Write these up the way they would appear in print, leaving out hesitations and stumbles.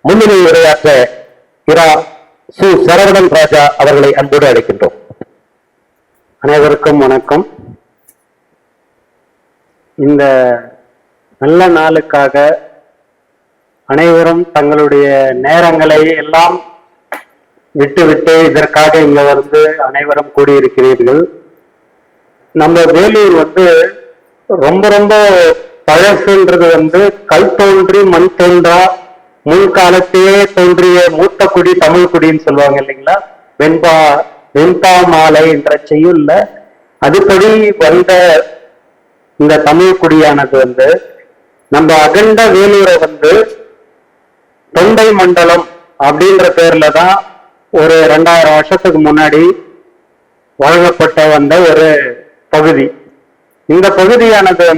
முன்னிலை உரையாற்ற இரா சு சரவணன் ராஜா அவர்களை அன்போடு அழைக்கின்றோம். அனைவருக்கும் வணக்கம். இந்த நல்ல நாளுக்காக அனைவரும் தங்களுடைய நேரங்களை எல்லாம் விட்டுவிட்டு இதற்காக இங்க வந்து அனைவரும் கூடியிருக்கிறீர்கள். நம்ம வேலூர் ரொம்ப ரொம்ப பழசுன்றது கல் தோன்றி மண் தோன்றா முன்காலத்தையே தோன்றிய மூத்த குடி தமிழ் குடின்னு சொல்லுவாங்க இல்லைங்களா? வெண்பா மாலை என்ற செய்யுள்ள அதுபடி வந்த இந்த தமிழ் குடியானது நம்ம அகண்ட வேலூரை தொண்டை மண்டலம் அப்படின்ற பேர்ல தான் ஒரு 2000 வருஷத்துக்கு முன்னாடி வழங்கப்பட்ட வந்த ஒரு பகுதி. இந்த பகுதியானது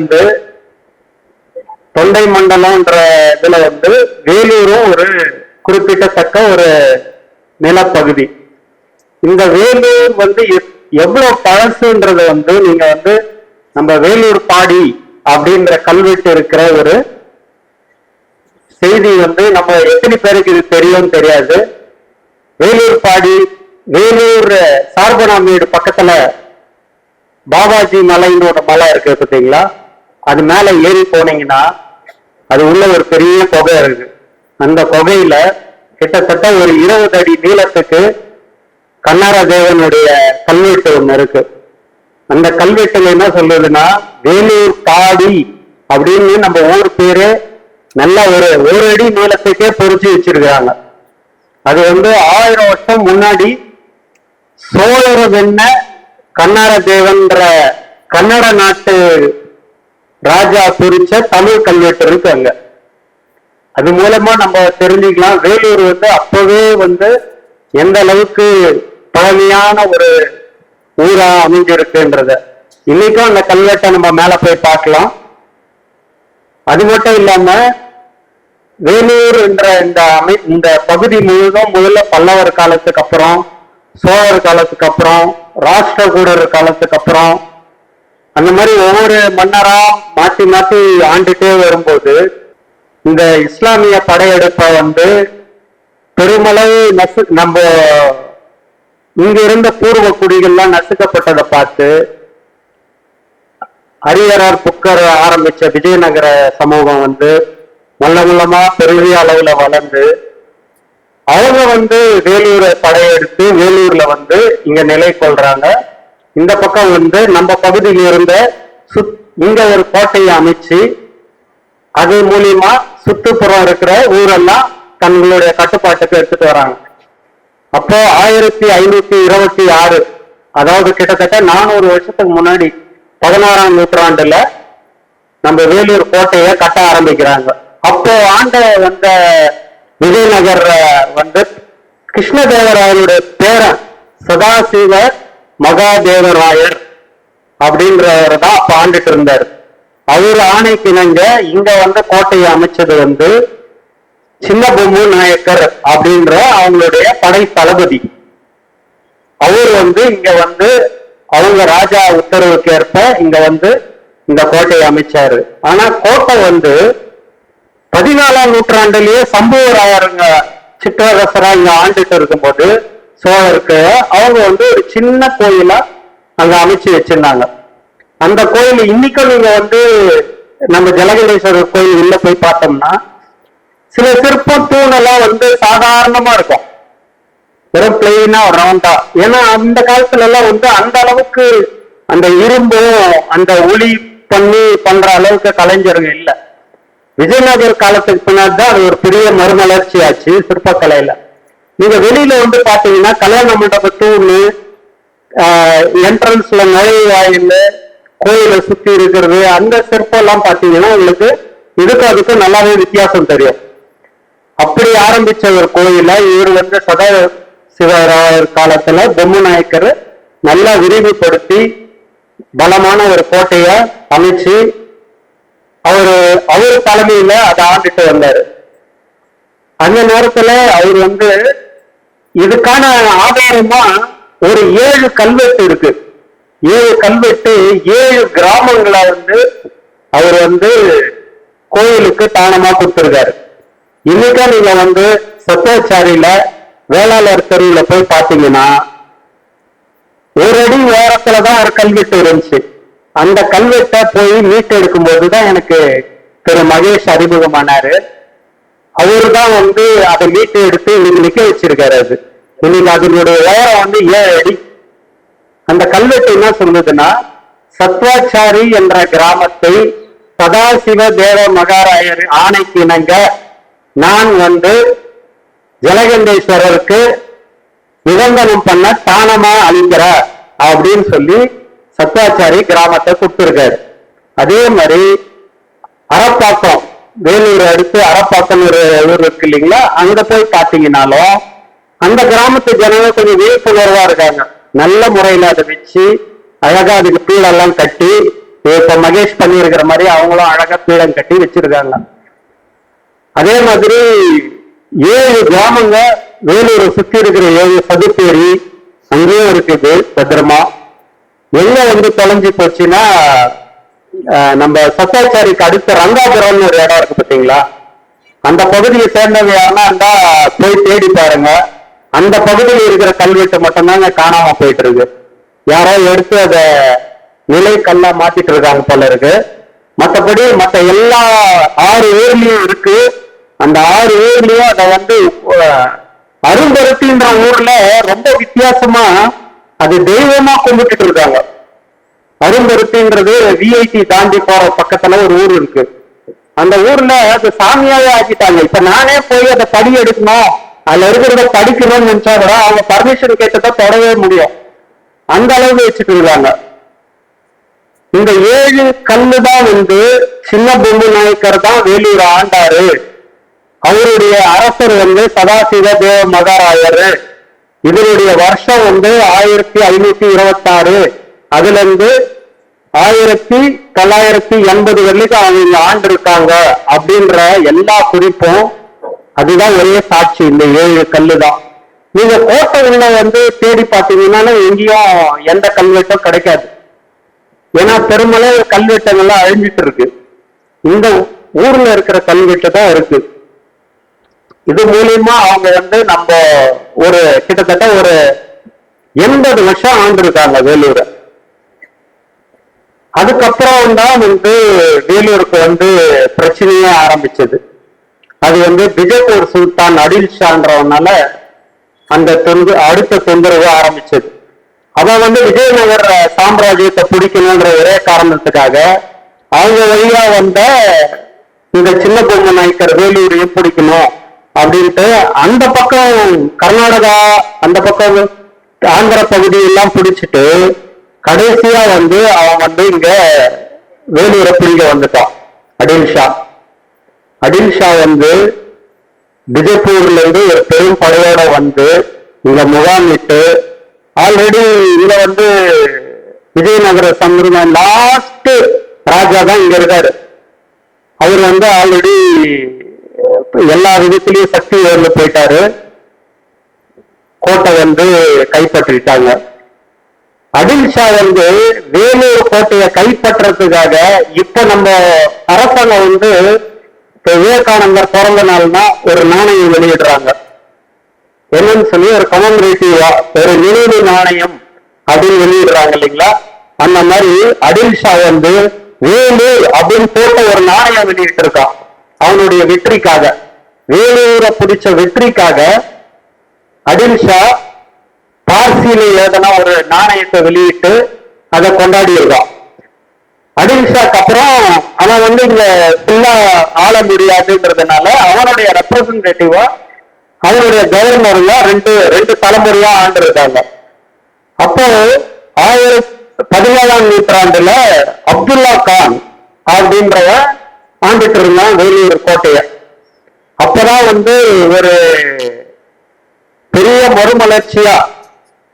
தொண்டை மண்டலம்ன்ற இதுல வேலூரும் ஒரு குறிப்பிடத்தக்க ஒரு நிலப்பகுதி. இந்த வேலூர் எவ்வளவு பழசுன்றது நீங்க நம்ம வேலூர் பாடி அப்படின்ற கல்வெட்டு இருக்கிற ஒரு செய்தி நம்ம எத்தனை பேருக்கு இது தெரியும் தெரியாது. வேலூர் பாடி, வேலூர் சார்பனாமேடு பக்கத்துல பாபாஜி மலைன்னு ஒரு மலை இருக்கு பார்த்தீங்களா? அது மேல ஏறி போனீங்கன்னா அது உள்ள ஒரு பெரிய குகை இருக்கு. அந்த குகையில கிட்டத்தட்ட ஒரு 20 அடி நீளத்துக்கு கண்ணார தேவனுடைய கல்வெட்டு ஒண்ணு இருக்கு. அந்த கல்வெட்டுல என்ன சொல்லுதுன்னா, வேலூர் பாடி அப்படின்னு நம்ம ஊர் பேரு நல்ல ஒரு அடி நீளத்துக்கே பொறிச்சு வச்சிருக்கிறாங்க. அது 1000 வருஷம் முன்னாடி சோழர வெண்ண கண்ணார தேவன்ற கன்னட நாட்டு ராஜா குறிச்ச தமிழ் கல்வெட்டு இருக்கு அங்க. அது மூலமா நம்ம தெரிஞ்சுக்கலாம் வேலூர் அப்பவே எந்த அளவுக்கு பழமையான ஒரு ஊரா அமைஞ்சிருக்குன்றத. இன்னைக்கும் அந்த கல்வெட்டை நம்ம மேல போய் பார்க்கலாம். அது மட்டும் இல்லாம வேலூர் என்ற இந்த பகுதி முழுதும் முதல்ல பல்லவர் காலத்துக்கு அப்புறம், சோழர் காலத்துக்கு அப்புறம், ராஷ்டிரகூடர் காலத்துக்கு அப்புறம், அந்த மாதிரி ஒவ்வொரு மன்னரா மாற்றி மாற்றி ஆண்டுட்டே வரும்போது இந்த இஸ்லாமிய படையெடுப்பை பெருமளவு நம்ம இங்க இருந்த பூர்வ குடிகள்லாம் நசுக்கப்பட்டதை பார்த்து அரியரார் புக்கர் ஆரம்பிச்ச விஜயநகர சமூகம் மூலமா பெரிய அளவுல வளர்ந்து அவங்க வேலூரை படையெடுத்து வேலூர்ல இங்க நிலை கொள்றாங்க. இந்த பக்கம் நம்ம பகுதியில் இருந்த இங்க ஒரு கோட்டையை அமைச்சு அது மூலியமா சுற்றுப்புறம் இருக்கிற ஊரெல்லாம் தங்களுடைய கட்டுப்பாட்டுக்கு எடுத்துட்டு வராங்க. அப்போ 1526, அதாவது கிட்டத்தட்ட 400 வருஷத்துக்கு முன்னாடி 16ஆம் நூற்றாண்டுல நம்ம வேலூர் கோட்டையை கட்ட ஆரம்பிக்கிறாங்க. அப்போ ஆண்ட விஜயநகர் கிருஷ்ணதேவராயருடைய பேரன் சதாசிவ மகாதேவராயர் அப்படின்றவர் தான் அப்ப ஆண்டுட்டு இருந்தார். அவர் ஆணைக்கு இங்க கோட்டையை அமைச்சது சின்ன பொம்மு நாயக்கர் அப்படின்ற அவங்களுடைய படை தளபதி. அவர் இங்க அவங்க ராஜா உத்தரவுக்கு ஏற்ப இங்க இந்த கோட்டையை அமைச்சாரு. ஆனா கோட்டை 14ஆம் நூற்றாண்டிலேயே சம்புவராயருங்க சிற்றரசரா இங்க ஆண்டுட்டு இருக்கும்போது சோழருக்கு அவங்க ஒரு சின்ன கோயிலா அங்க அமைச்சு வச்சிருந்தாங்க. அந்த கோயில் இன்னைக்கும் நீங்க நம்ம ஜலகண்டேஸ்வரர் கோயில் உள்ள போய் பார்த்தோம்னா சில சிற்ப தூணெல்லாம் சாதாரணமா இருக்கும், வெறும் பிளெயினா ரவுண்டா. ஏன்னா அந்த காலத்துல எல்லாம் அந்த அளவுக்கு அந்த இரும்பும் அந்த ஒளி பண்ற அளவுக்கு கலைஞருங்க இல்லை. விஜயநகர் காலத்துக்கு பின்னாடி தான் அது ஒரு பெரிய மறுமலர்ச்சி ஆச்சு சிற்பக்கலையில. நீங்க வெளியில பாத்தீங்கன்னா கல்யாண மண்டப தூண், என்ட்ரன்ஸ்ல நுழைவாயில், கோயிலை சுத்தி இருக்கிறது, அந்த சிற்பம் எல்லாம் பாத்தீங்கன்னா உங்களுக்கு இதுக்கு அதுக்கு நல்லாவே வித்தியாசம் தெரியும். அப்படி ஆரம்பிச்ச ஒரு கோயில இவர் சதாசிவராயர் காலத்துல பொம்மு நாயக்கர் நல்லா விரிவுபடுத்தி பலமான ஒரு கோட்டைய அமைச்சு அவர் தலைமையில அதை ஆண்டுட்டு வந்தாரு. அந்த நேரத்துல அவர் இதுக்கான ஆதாரமா ஒரு 7 கல்வெட்டு இருக்கு. 7 கல்வெட்டு 7 கிராமங்களை அவர் கோயிலுக்கு தானமா கொடுத்திருக்காரு. இன்னைக்கா நீங்க வந்து சத்துவாச்சாரியில வேளாளர் தெருவுல போய் பாத்தீங்கன்னா ஒரு அடி ஓரத்துலதான் ஒரு கல்வெட்டு இருந்துச்சு. அந்த கல்வெட்டை போய் மீட்டு எடுக்கும் போதுதான் எனக்கு திரு மகேஷ் அறிமுகமானாரு. அவரு தான் வந்து அதை மீட்டு எடுத்து இன்னைக்கு நிக்க வச்சிருக்காரு. அது இன்னைக்கு அதனுடைய உயரம் வந்து 7 அடி. அந்த கல்வெட்டு என்ன சொல்லுதுன்னா, சத்வாச்சாரி என்ற கிராமத்தை சதாசிவ தேவ மகாராயர் ஆணைக்கு இணங்க நான் வந்து ஜலகண்டேஸ்வரருக்கு நிபந்தனம் பண்ண தானமா அளிக்கிற அப்படின்னு சொல்லி சத்வாச்சாரி கிராமத்தை கொடுத்திருக்காரு. அதே மாதிரி அரப்பாக்கம், வேலூர் அடுத்து அரப்பாக்கம் ஒரு ஊர் இருக்கு இல்லைங்களா, அங்க போய் பார்த்தீங்கன்னாலும் அந்த கிராமத்து ஜனங்க கொஞ்சம் விழிப்புணர்வா இருக்காங்க. நல்ல முறையில அதை வச்சு அழகா அதுக்கு பீடெல்லாம் கட்டி, இப்ப மகேஷ் பண்ணி இருக்கிற மாதிரி அவங்களும் அழகா பீடம் கட்டி வச்சிருக்காங்க. அதே மாதிரி 7 கிராமங்க வேலூரை சுத்தி இருக்கிற 7 சதுப்பேரி அங்கேயும் இருக்குது பத்திரமா. எங்க வந்து தொலைஞ்சு போச்சுன்னா, நம்ம சத்தாச்சாரிக்கு அடுத்த ரங்காபுரம்னு ஒரு இடம் இருக்கு பார்த்தீங்களா, அந்த பகுதியை சேர்ந்தவங்க யாருன்னா இருந்தா போய் தேடி பாருங்க. அந்த பகுதியில் இருக்கிற கல்வெட்டு மட்டும்தாங்க காணாம போயிட்டு இருக்கு. யாரோ எடுத்து அதை நிலை கல்லா மாத்திட்டு இருக்காங்க போல இருக்கு. மற்றபடி மற்ற எல்லா 6 ஊர்லயும் இருக்கு. அந்த 6 ஊர்லயும் அதை வந்து அரும்பருத்தின்ற ஊர்ல ரொம்ப வித்தியாசமா அது தெய்வமா கும்பிட்டுட்டு இருக்காங்க. அரும்பருத்தின்றது விஐடி தாண்டி போற பக்கத்துல ஒரு ஊர் இருக்கு. அந்த ஊர்ல அது சாமியாவே ஆக்கிட்டாங்க. இப்ப நானே போய் அதை படி எடுக்கணும், அதுல இருக்கிறத படிக்கணும்னு நினைச்சா கூட அவங்க பர்மிஷன் கேட்டுதான் தொடவே முடியும். அந்த அளவுக்கு வச்சுட்டு இருக்காங்க. இந்த 7 கல்லு தான் வந்து சின்ன பொம்மு நாயக்கர் தான் வேலூர் ஆண்டாரு. அவருடைய அரசர் வந்து சதாசிவ தேவ மகாராயர். இதனுடைய வருஷம் வந்து 1526. அதுல இருந்து 1980 வரைக்கும் அவங்க ஆண்டு இருக்காங்க அப்படின்ற எல்லா குறிப்பும் அதுதான் ஒரே சாட்சி. இந்த 7 கல்லு தான். நீங்க கோட்டைகள்ல வந்து தேடி பார்த்தீங்கன்னா எங்கேயும் எந்த கல்வெட்டும் கிடைக்காது. ஏன்னா பெருமளவு கல்வெட்டுகள்லாம் அழிஞ்சிட்டு இருக்கு. இந்த ஊர்ல இருக்கிற கல்வெட்டு தான் இருக்கு. இது மூலியமா அவங்க வந்து நம்ம ஒரு கிட்டத்தட்ட ஒரு 80 வருஷம் ஆண்டிருக்காங்க வேலூரை. அதுக்கப்புறம் தான் வந்து வேலூருக்கு வந்து பிரச்சனையே ஆரம்பிச்சது. அது வந்து பிஜப்பூர் சுல்தான் அடில் ஷான்றவனால அந்த அடுத்த தொந்தரவு ஆரம்பிச்சது. அவன் வந்து விஜயநகர் சாம்ராஜ்யத்தை பிடிக்கணும்ன்ற ஒரே காரணத்துக்காக அவங்க வழியா வந்த இந்த சின்ன பொம்மு நாயக்கர் வேலூரையும் பிடிக்கணும் அப்படின்ட்டு அந்த பக்கம் கர்நாடகா, அந்த பக்கம் ஆந்திர பகுதி எல்லாம் பிடிச்சிட்டு கடைசியா வந்து அவன் வந்து இங்க வேலூரை பிடிக்க வந்துட்டான். அடில் ஷா வந்து பிஜப்பூர்ல இருந்து ஒரு பெரும் படையோட வந்து இங்க முகாமிட்டு, ஆல்ரெடி இங்க வந்து விஜயநகர சம்பிரதாயம் லாஸ்ட் ராஜா தான் இங்க இருக்காரு. அவர் வந்து ஆல்ரெடி எல்லா விதத்திலையும் சக்தி உயர்ந்து போயிட்டாரு. கோட்டை வந்து கைப்பற்றிட்டாங்க. அடில் ஷா வந்து வேலூர் கோட்டையை கைப்பற்றதுக்காக இப்ப நம்ம அரசாங்கம் வந்து விவேகானந்தர் பிறந்த நாள்னா ஒரு நாணயம் வெளியிடுறாங்க. என்னன்னு சொல்லி ஒரு கமமரேட்டிவா ஒரு நினைவு நாணயம் அப்படின்னு வெளியிடுறாங்க இல்லைங்களா. அந்த மாதிரி அடில் ஷா வந்து வேலூர் அப்படின்னு போட்ட ஒரு நாணயம் வெளியிட்டு இருக்கான். அவனுடைய வெற்றிக்காக, வேலூரை பிடிச்ச வெற்றிக்காக அடில் ஷா பார்சியில ஏதனா ஒரு நாணயத்தை வெளியிட்டு அதை கொண்டாடி இருக்கான். அடில் ஷாக்கு அப்புறம் அவன் வந்து இங்க ஃபுல்லா ஆள முடியாதுன்றதுனால அவனுடைய ரெப்ரசன்டேட்டிவா அவனுடைய கவர்னர்ல ரெண்டு தலைமுறையா ஆண்டு இருக்காங்க. அப்போ 17ஆம் நூற்றாண்டுல அப்துல்லா கான் அப்படின்றவ ஆண்டுட்டு இருந்தான் வேலூர் கோட்டைய. அப்பதான் வந்து ஒரு பெரிய மறுமலர்ச்சியா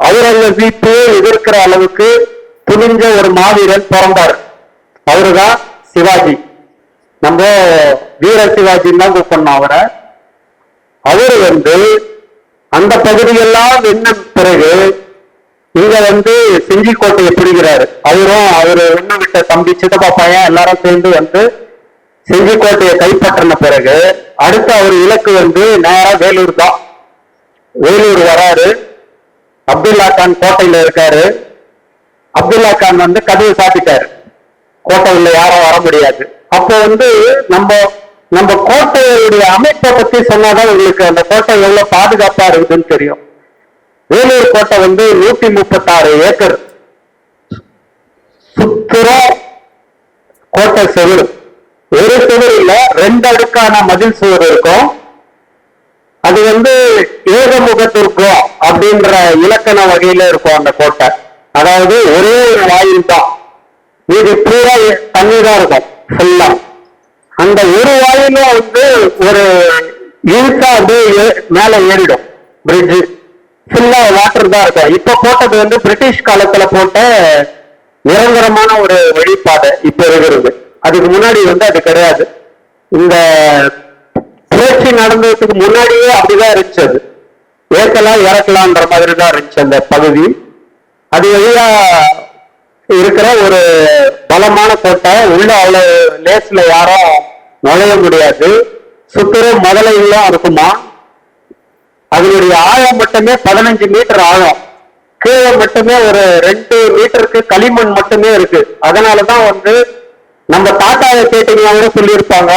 அவுரங்கசீப்பே எதிர்க்கிற அளவுக்கு துணிஞ்ச ஒரு மாவீரன் பிறந்தார். அவருதான் சிவாஜி. நம்ம வீர சிவாஜின்னு தான் கூப்பிடணும் அவரை. அவரு வந்து அந்த பகுதியெல்லாம் என்ன பிறகு இங்க வந்து செஞ்சிக்கோட்டையை பிடிக்கிறாரு. அவரு விட்ட தம்பி சித்தப்பா பையன் எல்லாரும் சேர்ந்து வந்து செஞ்சிக்கோட்டையை கைப்பற்றின பிறகு அடுத்த அவர் இலக்கு வந்து நேரா வேலூர் தான். வேலூர் வராரு, அப்துல்லா கான் கோட்டையில இருக்காரு. அப்துல்லா கான் வந்து கதவு சாத்திட்டாரு, கோட்டை உள்ள யாரும் வர முடியாது. அப்போ வந்து நம்ம நம்ம கோட்டையுடைய அமைப்பை பத்தி சொன்னாதான் உங்களுக்கு அந்த கோட்டை எவ்வளவு பாதுகாப்பா இருக்குதுன்னு தெரியும். வேலூர் கோட்டை வந்து 136 ஏக்கர் சுத்திரம் கோட்டை செவரு. ஒரு செவரு இல்ல, 2 அடுக்கான மதில் சுவர் இருக்கும். அது வந்து ஏகமுக துர்க்கம் அப்படின்ற இலக்கண வகையில இருக்கும் அந்த கோட்டை. அதாவது ஒரே ஒரு வாயில் தான், இது பூரா தண்ணி தான் இருக்கும் ஃபுல்லா. அந்த ஒரு வாயிலும் வந்து ஒரு இழுத்தா வந்து மேல ஏறிடும், பிரிட்ஜ் ஃபுல்லா வாட்டர் தான் இருக்கும். இப்ப போட்டது வந்து பிரிட்டிஷ் காலத்துல போட்ட நிரந்தரமான ஒரு வழிபாதை இப்ப இருக்கிறது. அதுக்கு முன்னாடி வந்து அது கிடையாது. இந்த புரட்சி நடந்ததுக்கு முன்னாடியே அப்படிதான் இருந்துச்சு. அது ஏற்கலாம் இறக்கலாம்ன்ற மாதிரி தான் இருந்துச்சு அந்த பகுதி. அது வழியா இருக்கிற ஒரு பலமான கோட்டை. உள்ள அவ்வளவு லேஸ்ல யாரும் நுழைய முடியாது. சுத்தரும் முதலையும் இருக்குமா. அதனுடைய ஆழம் மட்டுமே 15 மீட்டர் ஆழம். கீழே மட்டுமே ஒரு 2 மீட்டருக்கு களிமண் மட்டுமே இருக்கு. அதனாலதான் வந்து நம்ம தாத்தாவை கேட்டீங்கன்னா சொல்லியிருப்பாங்க,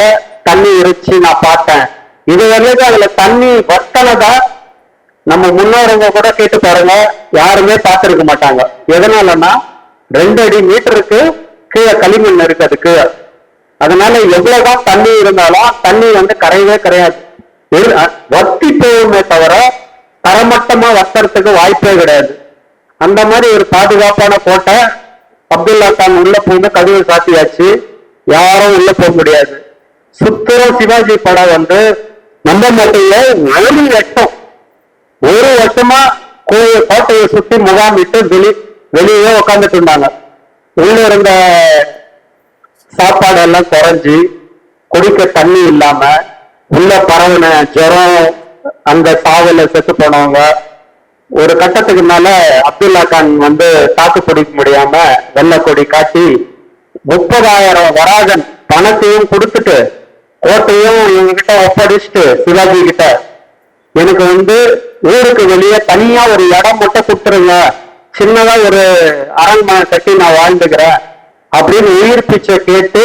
தண்ணி இருந்துச்சு நான் பார்த்தேன். இது வரைக்கும் அதுல தண்ணி வத்தனதா நம்ம முன்னோரங்க கூட கேட்டு பாருங்க, யாருமே பார்த்திருக்க மாட்டாங்க. எதனாலன்னா 2 அடி மீட்டருக்கு கீழே களிமண் இருக்கு அது கீழே. அதனால எவ்வளவுதான் தண்ணி இருந்தாலும் தண்ணி வந்து கரையவே கிடையாது, வத்தி போகுமே தவிர தரமட்டமா வத்துறதுக்கு வாய்ப்பே கிடையாது. அந்த மாதிரி ஒரு பாதுகாப்பான கோட்டை. அப்துல்லா கான் உள்ள போய் கதவு சாத்தியாச்சு, யாரும் உள்ள போக முடியாது. சுத்தரம் சிவாஜி படம் வந்து நம்ப மாட்டீங்க, 1 வருஷமா கோட்டையை சுத்தி முகாமிட்டு வெளியே உட்காந்துட்டு இருந்தாங்க. உள்ள இருந்த சாப்பாடு எல்லாம் குறைஞ்சி, குடிக்க தண்ணி இல்லாம, உள்ள பரவின ஜுரம், அந்த சாவல செத்து போனவங்க. ஒரு கட்டத்துக்கு மேல அப்துல்லா கான் வந்து தாக்கு பிடிக்க முடியாம வெள்ளை கொடி காட்டி 30,000 வராகன் பணத்தையும் கொடுத்துட்டு கோட்டையும் இவங்க கிட்ட ஒப்படைச்சிட்டு சிவாஜி கிட்ட, எனக்கு வந்து ஊருக்கு வெளியே தனியா ஒரு இடம் மட்டும் கொடுத்துருங்க, சின்னதா ஒரு அரண்மனை கட்டி நான் வாழ்ந்துக்கிறேன் அப்படின்னு உயிர் பிச்சை கேட்டு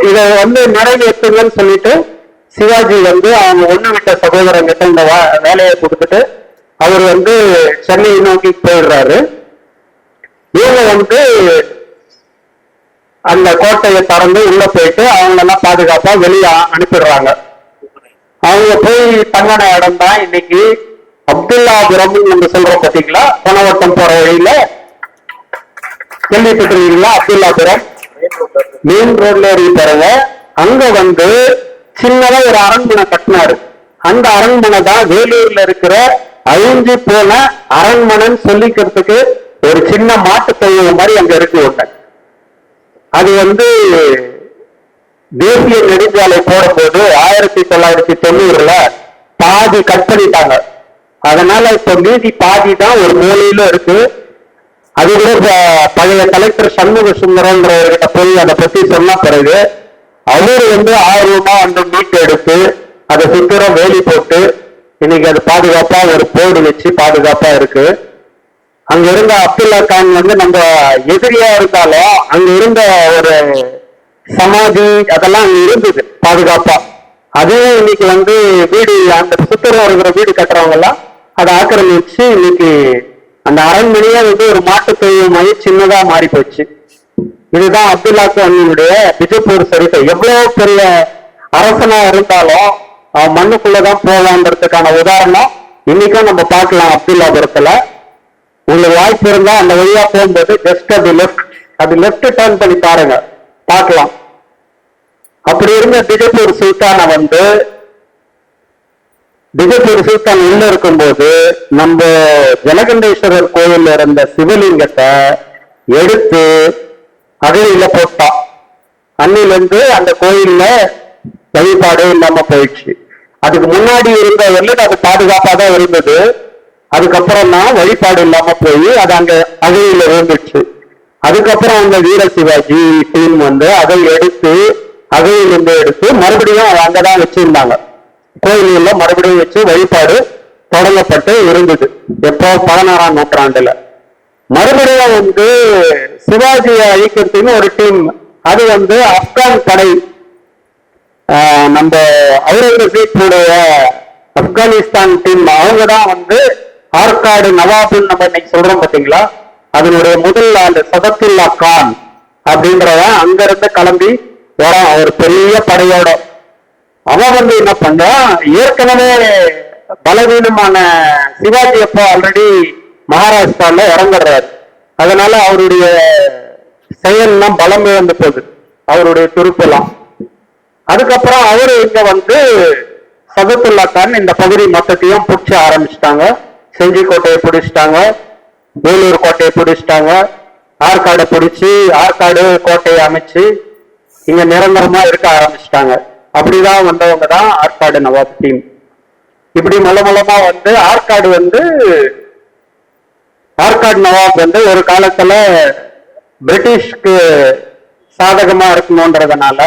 இத வந்து நிறைவேற்றுங்கன்னு சொல்லிட்டு சிவாஜி வந்து அவங்க ஒண்ணு விட்ட சகோதரங்கிட்ட இந்த வேலையை கொடுத்துட்டு அவர் வந்து சென்னையை நோக்கி போயிடுறாரு. இவங்க வந்து அந்த கோட்டையை திறந்து உள்ள போயிட்டு அவங்களெல்லாம் பாதுகாப்பா வெளியே அனுப்பிடுறாங்க. அவங்க போய் தங்கின இடம் தான் இன்னைக்கு அப்துல்லாபுரம் நம்ம சொல்றோம் பாத்தீங்களா, பணவட்டம் போற வழியில கேள்விப்பட்டிருக்கீங்களா? அப்துல்லாபுரம் மெயின் ரோட்ல ஏறி பாருங்க. அங்க வந்து சின்னதா ஒரு அரண்மனை கட்டினாரு. அந்த அரண்மனை தான் வேலூர்ல இருக்கிற அழிஞ்சு போன அரண்மனைன்னு சொல்லிக்கிறதுக்கு ஒரு சின்ன மாட்டு தொழில் மாதிரி அங்க இருக்கு ஒண்ணு. அது வந்து தேசிய நெடுஞ்சாலை போடும்போது 1990ல பாதி கட் பண்ணிட்டாங்க. அதனால இப்ப மீதி பாதி தான் ஒரு மூலையில இருக்கு. அது கூட பழைய கலெக்டர் சண்முக சுந்தரன்றவர்கிட்ட போய் அதை பத்தி சொன்ன பிறகு அவர் வந்து ஆர்வமா அந்த மீட்டு எடுத்து அதை சுத்தரம் வேலி போட்டு இன்னைக்கு அது பாதுகாப்பா ஒரு போர்டு வச்சு பாதுகாப்பா இருக்கு. அங்க இருந்த அப்துல்லா கான் வந்து நம்ம எதிரியா இருந்தாலும் அங்க இருந்த ஒரு சமாதி அதெல்லாம் அங்க இருந்தது பாதுகாப்பா. அதுவும் இன்னைக்கு வந்து வீடு அந்த சுத்தரம் இருக்கிற வீடு கட்டுறவங்க எல்லாம் அதை ஆக்கிரமிச்சு இன்னைக்கு அந்த அரண்மனையே வந்து ஒரு மாட்டு தொழில் மாதிரி சின்னதா மாறி போச்சு. இதுதான் அப்துல்லா கானுடைய பிஜப்பூர் சரித்தை. எவ்வளவு பெரிய அரசனா இருந்தாலும் அவன் மண்ணுக்குள்ளதான் போவான்றதுக்கான உதாரணம் இன்னைக்கும் நம்ம பார்க்கலாம் அப்துல்லாபுரத்துல. உங்களுக்கு வாய்ப்பு இருந்தா அந்த வழியா போகும்போது ஜஸ்ட் அது லெப்ட் டர்ன் பண்ணி பாருங்க, பார்க்கலாம். அப்படி இருந்த பிஜப்பூர் சுல்தானை வந்து பிஜப்பூர் சுல்தான் உள்ள இருக்கும்போது நம்ம ஜலகண்டேஸ்வரர் கோயில்ல இருந்த சிவலிங்கத்தை எடுத்து அகழியில போட்டான். அன்னில இருந்து அந்த கோயில்ல வழிபாடு இல்லாம போயிடுச்சு. அதுக்கு முன்னாடி இருந்த வரல அது பாதுகாப்பா தான் இருந்தது. அதுக்கப்புறம் தான் வழிபாடு இல்லாம போய் அது அங்க அகழியில விழுந்துச்சு. அதுக்கப்புறம் அந்த வீர சிவாஜி டீம் வந்து அதை எடுத்து அகையிலிருந்து எடுத்து மறுபடியும் அதை அங்கதான் வச்சிருந்தாங்க. கோயில்ல மறுபடியும் வச்சு வழிபாடு தொடங்கப்பட்டு இருந்தது. எப்போ 16ஆம் நூற்றாண்டுல மறுபடியும் வந்து சிவாஜியை அழிக்கிறதுன்னு ஒரு டீம், அது வந்து ஆப்கான் படை, நம்ம அவுரங்கசீப்புடைய ஆப்கானிஸ்தான் டீம், அவங்க தான் வந்து ஆற்காடு நவாபுன்னு நம்ம இன்னைக்கு சொல்றோம் பாத்தீங்களா, அதனுடைய முதல் ஆண்டு சதத்துல்லா கான் அப்படின்றவன் அங்க இருந்து கிளம்பி வரான் ஒரு பெரிய படையோட. அவன் வந்து என்ன பண்றான், ஏற்கனவே பலவீனமான சிவாஜி அப்போ ஆல்ரெடி மகாராஷ்டிரால இறங்குறாரு. அதனால அவருடைய செயல்லாம் பலம் இழந்து போகுது, அவருடைய துருப்பெல்லாம். அதுக்கப்புறம் அவரு இங்க வந்து சதத்துல்லா கான் இந்த பகுதி மொத்தத்தையும் பிடிச்ச ஆரம்பிச்சிட்டாங்க. செஞ்சி கோட்டையை பிடிச்சிட்டாங்க, வேலூர் கோட்டையை பிடிச்சிட்டாங்க, ஆற்காடை பிடிச்சி ஆற்காடு கோட்டையை அமைச்சு இங்க நிரந்தரமா இருக்க ஆரம்பிச்சிட்டாங்க. அப்படிதான் வந்தவங்க தான் ஆற்காடு நவாப் டீம். இப்படி மூலமா வந்து ஆற்காடு நவாப் வந்து ஒரு காலத்துல பிரிட்டிஷ்க்கு சாதகமா இருக்கணும்ன்றதுனால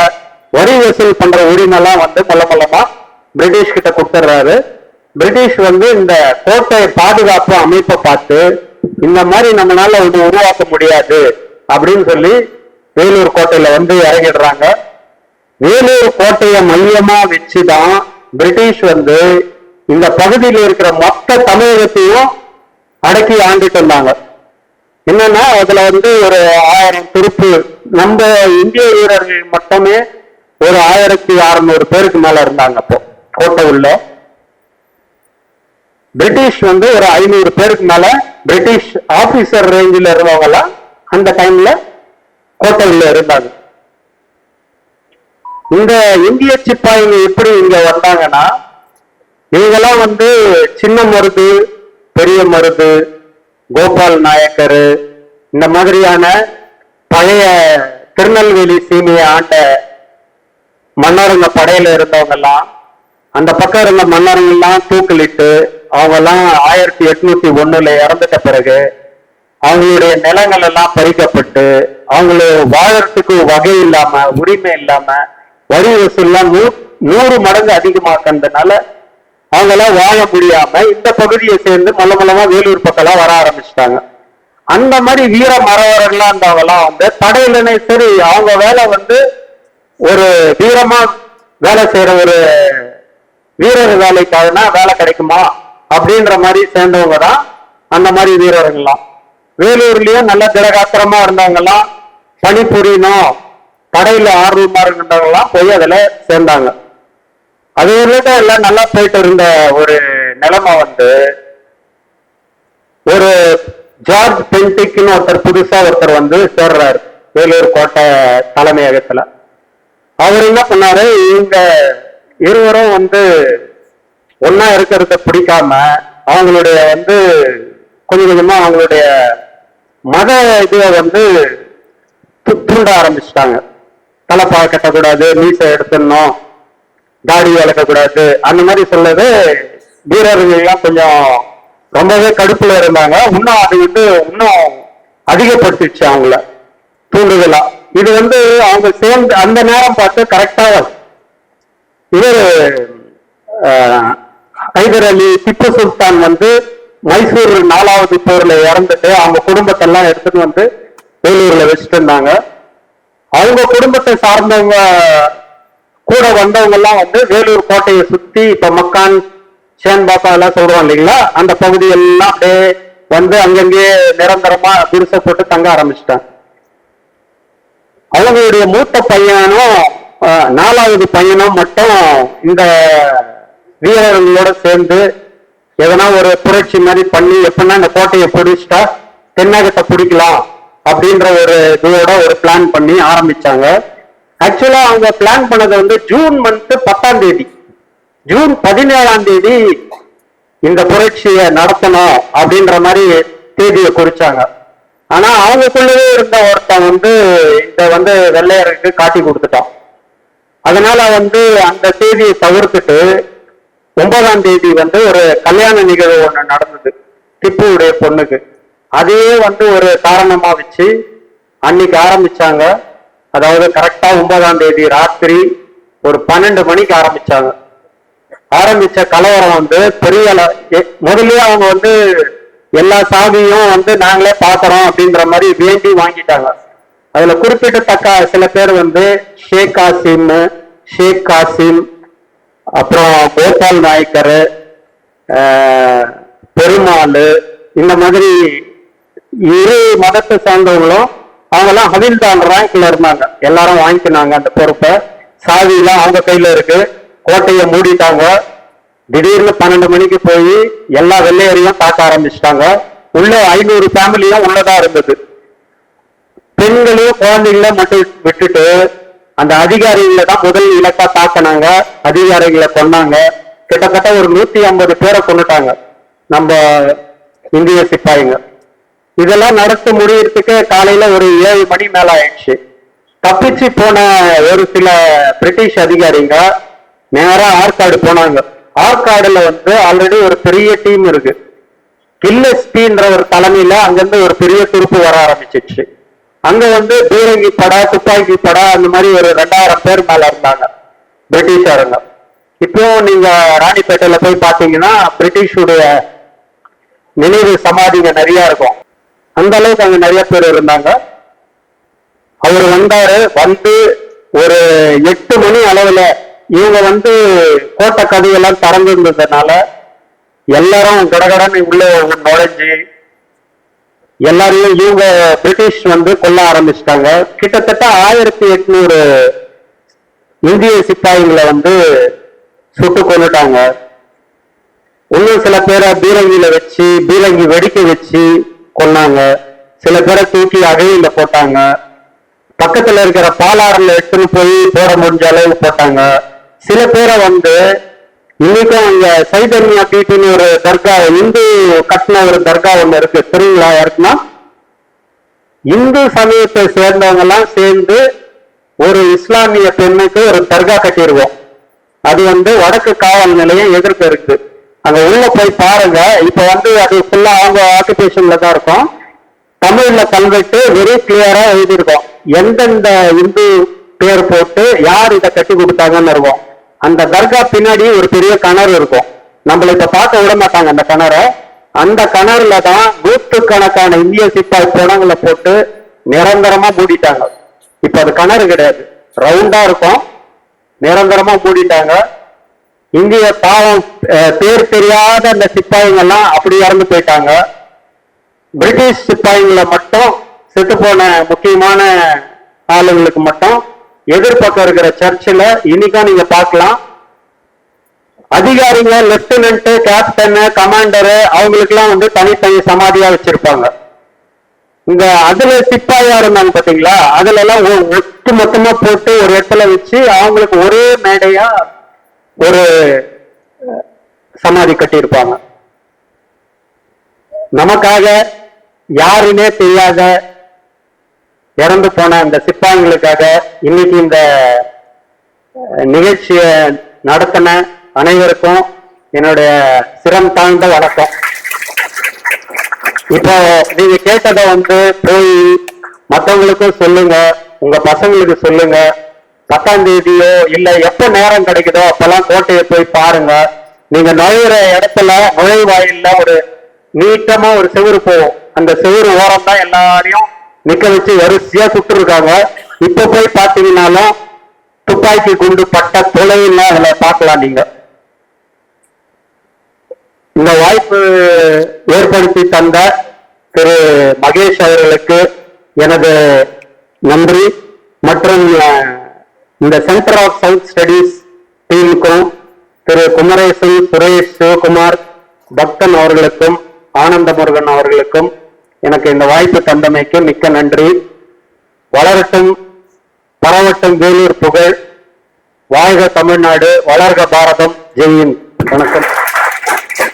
வரி வசூல் பண்ற உரிமைலாம் வந்து மூலமா பிரிட்டிஷ் கிட்ட கொடுத்துட்றாரு. பிரிட்டிஷ் வந்து இந்த கோட்டை பாதுகாப்பு அமைப்பை பார்த்து இந்த மாதிரி நம்மளால ஒன்று உருவாக்க முடியாது அப்படின்னு சொல்லி வேலூர் கோட்டையில வந்து இறங்கிடுறாங்க. வேலூர் கோட்டையை மையமா வச்சுதான் பிரிட்டிஷ் வந்து இந்த பகுதியில் இருக்கிற மொத்த தமிழகத்தையும் அடக்கி ஆண்டுட்டு இருந்தாங்க. என்னன்னா அதுல வந்து ஒரு 1000 துருப்பு, நம்ம இந்திய வீரர்கள் மட்டுமே ஒரு 1600 பேருக்கு மேல இருந்தாங்க அப்போ கோட்டை உள்ள. பிரிட்டிஷ் வந்து ஒரு 500 பேருக்கு மேல பிரிட்டிஷ் ஆபீசர் ரேஞ்சில் இருந்தவங்கலாம் அந்த டைம்ல கோட்டை உள்ள இருந்தாங்க. இந்த இந்திய சிப்பாய்ங்க எப்படி இங்க வந்தாங்கன்னா, இவங்கெல்லாம் வந்து சின்ன மருது, பெரிய மருது, கோபால் நாயக்கர், இந்த மாதிரியான பழைய திருநெல்வேலி சீமையை ஆண்ட மன்னருங்க படையில இருந்தவங்க எல்லாம், அந்த பக்கம் இருந்த மன்னருங்கெல்லாம் தூக்கிலிட்டு அவங்க எல்லாம் 1801 இறந்துட்ட பிறகு அவங்களுடைய நிலங்கள் எல்லாம் பறிக்கப்பட்டு அவங்களுக்கு வாழறதுக்கு வகை இல்லாம, உரிமை இல்லாம, வரி வசூல்லாம் 100 மடங்கு அதிகமாக்குறதுனால அவங்க எல்லாம் வாழ முடியாம இந்த பகுதியை சேர்ந்து மூலமா வேலூர் பக்கம் வர ஆரம்பிச்சிட்டாங்க. அந்த மாதிரி வீர மறவர்கள்லாம் இருந்தவங்கலாம் வந்து படையிலனே சரி, அவங்க வேலை வந்து ஒரு வீரமா வேலை செய்யற ஒரு வீரர் வேலைக்காகனா வேலை கிடைக்குமா அப்படின்ற மாதிரி சேர்ந்தவங்க தான் அந்த மாதிரி வீரர்கள்லாம். வேலூர்லயும் நல்ல திடகாத்திரமா இருந்தவங்க எல்லாம் பணிபுரியணும், படையில ஆர்வமா இருந்தவங்கலாம் போய் அதுல சேர்ந்தாங்க. அது எல்லாம் நல்லா போயிட்டு இருந்த ஒரு நிலைமை வந்து ஒரு ஜார்ஜ் பென்டிக்னு புதுசா ஒருத்தர் வந்து சேர்றாரு வேலூர் கோட்டை தலைமையகத்துல. அவர் என்ன பண்ணாரு, இவங்க இருவரும் வந்து ஒன்னா இருக்கிறத பிடிக்காம அவங்களுடைய வந்து கொஞ்சம் கொஞ்சமா அவங்களுடைய மத இதை வந்து தூண்ட ஆரம்பிச்சிட்டாங்க. தலைப்பா கட்டக்கூடாது, மீசை எடுத்துடணும், தாடி வளர்க்கக்கூடாது, அந்த மாதிரி சொல்லது வீரர்கள் கொஞ்சம் ரொம்பவே கடுப்புல இருந்தாங்க. இன்னும் அது வந்து இன்னும் அதிகப்படுத்திடுச்சு அவங்கள தூண்டுதலா. இது வந்து அவங்க சேர்ந்து அந்த நேரம் பார்த்து கரெக்டா இவர் ஹைதர் அலி, திப்பு சுல்தான் வந்து மைசூர் 4வது போர்ல இறந்துட்டு அவங்க குடும்பத்தெல்லாம் எடுத்துட்டு வந்து வேலூர்ல வச்சுட்டு இருந்தாங்க. அவங்க குடும்பத்தை சார்ந்தவங்க கூட வந்தவங்க எல்லாம் வந்து வேலூர் கோட்டையை சுத்தி இப்ப மக்கான், சேன்பாப்பா எல்லாம் சொல்றோம் இல்லைங்களா, அந்த பகுதியெல்லாம் அப்படியே வந்து அங்கங்கே நிரந்தரமா குடிசை போட்டு தங்க ஆரம்பிச்சிட்டாங்க. அவங்களுடைய மூத்த பையனும் 4வது பையனும் மட்டும் இந்த வீரர்களோட சேர்ந்து எதனா ஒரு புரட்சி மாதிரி பண்ணி எப்படின்னா இந்த கோட்டையை பிடிச்சிட்டா தென்னகத்தை பிடிக்கலாம் அப்படின்ற ஒரு இதோட ஒரு பிளான் பண்ணி ஆரம்பிச்சாங்க. ஆக்சுவலா அவங்க பிளான் பண்ணது வந்து ஜூன் மந்த் 10ஆம் தேதி, ஜூன் 17ஆம் தேதி இந்த புரட்சியை நடத்தணும் அப்படின்ற மாதிரி தேதியை குறிச்சாங்க. ஆனா அவங்களுக்குள்ளவே இருந்த ஒருத்தன் வந்து இத வந்து வெள்ளையருக்கு காட்டி கொடுத்துட்டான். அதனால வந்து அந்த தேதியை தவிர்த்துட்டு 9ஆம் தேதி வந்து ஒரு கல்யாண நிகழ்வு ஒண்ணு நடந்தது திப்புவுடைய பொண்ணுக்கு. அதே வந்து ஒரு காரணமா வச்சு அன்னைக்கு ஆரம்பிச்சாங்க. அதாவது கரெக்டா 9ஆம் தேதி ராத்திரி ஒரு 12 மணிக்கு ஆரம்பிச்சாங்க. ஆரம்பிச்ச கலவரம் வந்து பெரிய முதல்லயே அவங்க வந்து எல்லா சாதியும் வந்து நாங்களே பாக்குறோம் அப்படின்ற மாதிரி வேண்டி வாங்கிட்டாங்க. அதுல குறிப்பிடத்தக்க சில பேர் வந்து ஷேக் காசிம், அப்புறம் கோபால் நாயக்கர், பெருமாள், இந்த மாதிரி இரு மதத்தை சார்ந்தவங்களும் அவங்கெல்லாம் ஹவில்தார் ரேங்க்ல இருந்தாங்க. எல்லாரும் வாங்கிக்கினாங்க அந்த பொறுப்பை. சாதியெல்லாம் அவங்க கையில இருக்கு. கோட்டையை மூடிட்டாங்க. திடீர்னு 12 மணிக்கு போய் எல்லா வெள்ளையரையும் தாக்க ஆரம்பிச்சிட்டாங்க. உள்ள 500 ஃபேமிலியும் உள்ளதான் இருந்தது. பெண்களையும் குழந்தைகளை மட்டும் விட்டுட்டு அந்த அதிகாரிகளை தான் முதல் இலக்கா தாக்கினாங்க. அதிகாரிகளை கொன்னாங்க. கிட்டத்தட்ட ஒரு 150 பேரை கொண்டுட்டாங்க நம்ம இந்திய சிப்பாய்ங்க. இதெல்லாம் நடத்தி முடியறதுக்கு காலையில ஒரு 7 மணி மேல ஆயிடுச்சு. தப்பிச்சு போன ஒரு சில பிரிட்டிஷ் அதிகாரிங்க நேரா ஆற்காடு போனாங்க. ஆற்காடுல வந்து ஆல்ரெடி ஒரு பெரிய டீம் இருக்கு. கில்லஸ்பின்ற ஒரு தலைமையில அங்கிருந்து ஒரு பெரிய துருப்பு வர ஆரம்பிச்சிச்சு. அங்க வந்து பீரங்கி படை, துப்பாக்கி படை, அந்த மாதிரி ஒரு 2000 பேர் மேல இருந்தாங்க பிரிட்டிஷாருங்க. இப்போ நீங்க ராணிப்பேட்டையில போய் பாத்தீங்கன்னா பிரிட்டிஷுடைய நினைவு சமாதிங்க நிறைய இருக்கும். அந்த அளவுக்கு அங்க நிறைய பேர் இருந்தாங்க. அவர் வந்தாரு. வந்து ஒரு 8 மணி அளவுல இவங்க வந்து கோட்டை கதையெல்லாம் திறந்திருந்ததுனால எல்லாரும் கடகடன்னு உள்ள நுழைஞ்சு எல்லாரையும் இவங்க பிரிட்டிஷ் வந்து கொல்ல ஆரம்பிச்சிட்டாங்க. கிட்டத்தட்ட 1800 இந்திய சிப்பாய்களை வந்து சுட்டு கொண்டுட்டாங்க. இன்னும் சில பேரை பீரங்கி வெடிக்க வச்சு கொன்னாங்க. சில பேரை தூக்கி அகையில போட்டாங்க. பக்கத்துல இருக்கிற பாலாறுல எடுத்துன்னு போய் போட முடிஞ்ச அளவுக்கு போட்டாங்க. சில பேரை வந்து இன்னைக்கும் இங்க சைதன்யா பீட்டின்னு ஒரு தர்கா, இந்து கட்டின ஒரு தர்கா ஒண்ணு இருக்கு, தெரியுங்களா யாருக்குன்னா? இந்து சமயத்தை சேர்ந்தவங்க எல்லாம் சேர்ந்து ஒரு இஸ்லாமிய பெண்ணுக்கு ஒரு தர்கா கட்டிடுவோம். அது வந்து வடக்கு காவல் நிலையம் எதிர்ப்பு இருக்கு. அங்க உள்ள போய் பாருங்க. இப்ப வந்து அது ஃபுல்லா அவங்க ஆக்குபேஷன்ல தான் இருக்கும். தமிழ்ல கல்வெட்டு வெரி கிளியரா எழுதியிருக்கோம். எந்தெந்த இந்து பேர் போட்டு யார் இதை கட்டி கொடுத்தாங்கன்னு இருக்கும். அந்த தர்கா பின்னாடி ஒரு பெரிய கிணறு இருக்கும். நம்மள இப்ப பார்க்க விட மாட்டாங்க அந்த கிணறை. அந்த கிணறுல தான் நூற்றுக்கணக்கான இந்திய சிப்பாய் பணங்களை போட்டு நிரந்தரமா மூடிட்டாங்க. இப்ப அது கிணறு கிடையாது, ரவுண்டா இருக்கும். நிரந்தரமா மூடிட்டாங்க. இந்திய பாவம் பேர் தெரியாத அந்த சிப்பாய்கள்லாம் அப்படி இறந்து போயிட்டாங்க. பிரிட்டிஷ் சிப்பாய்களை மட்டும், செத்து போன முக்கியமான ஆளுங்களுக்கு மட்டும் எதிர்பக்கம் இருக்கிற சர்ச்சில் இன்னைக்கும் நீங்க பார்க்கலாம். அதிகாரிங்க, லெப்டினன்ட், கேப்டன், கமாண்டரு அவங்களுக்கு எல்லாம் வந்து தனித்தனி சமாதியா வச்சிருப்பாங்க. இந்த அதுல சிப்பாயா இருந்தாங்க பாத்தீங்களா, அதுல எல்லாம் ஒட்டு மொத்தமா போட்டு ஒரு இடத்துல வச்சு அவங்களுக்கு ஒரே மேடையா ஒரு சமாதி கட்டியிருப்பாங்க. நமக்காக யாருன்னே தெரியாத இறந்து போன அந்த சிப்பாய்களுக்காக இன்னைக்கு இந்த நிகழ்ச்சியை நடத்தின அனைவருக்கும் என்னுடைய சிரம் தாழ்ந்த வணக்கம். இப்போ நீங்க கேட்டதை வந்து போய் மற்றவங்களுக்கும் சொல்லுங்க, உங்க பசங்களுக்கு சொல்லுங்க. 10ஆம் தேதியோ இல்ல எப்ப நேரம் கிடைக்குதோ அப்பெல்லாம் கோட்டையை போய் பாருங்க. நீங்க நுழையிற இடத்துல நுழைவாயில்ல ஒரு நீட்டமா ஒரு செவுரு போகும். அந்த செவுரு ஓரம் தான் எல்லாரையும் நிக்க வச்சு வரிசையா சுட்டு இருக்காங்க. இப்ப போய் பாத்தீங்கன்னாலும் துப்பாக்கி குண்டு பட்ட தொலைவில் அதுல பார்க்கலாம். நீங்க இந்த வாய்ப்பு ஏற்படுத்தி தந்த திரு மகேஷ் அவர்களுக்கு எனது நன்றி. மற்றும் இந்த சென்டர் ஆஃப் சவுத் ஸ்டடீஸ் டீமுக்கும் திரு குமரேசன், சுரேஷ், சிவகுமார், பக்தன் அவர்களுக்கும் ஆனந்த முருகன் அவர்களுக்கும் எனக்கு இந்த வாய்ப்பு தந்தமைக்கு மிக்க நன்றி. வளரட்டும் பரவட்டும் வேலூர் புகழ். வாழ்க தமிழ்நாடு, வளர்க பாரதம். ஜெயின். வணக்கம்.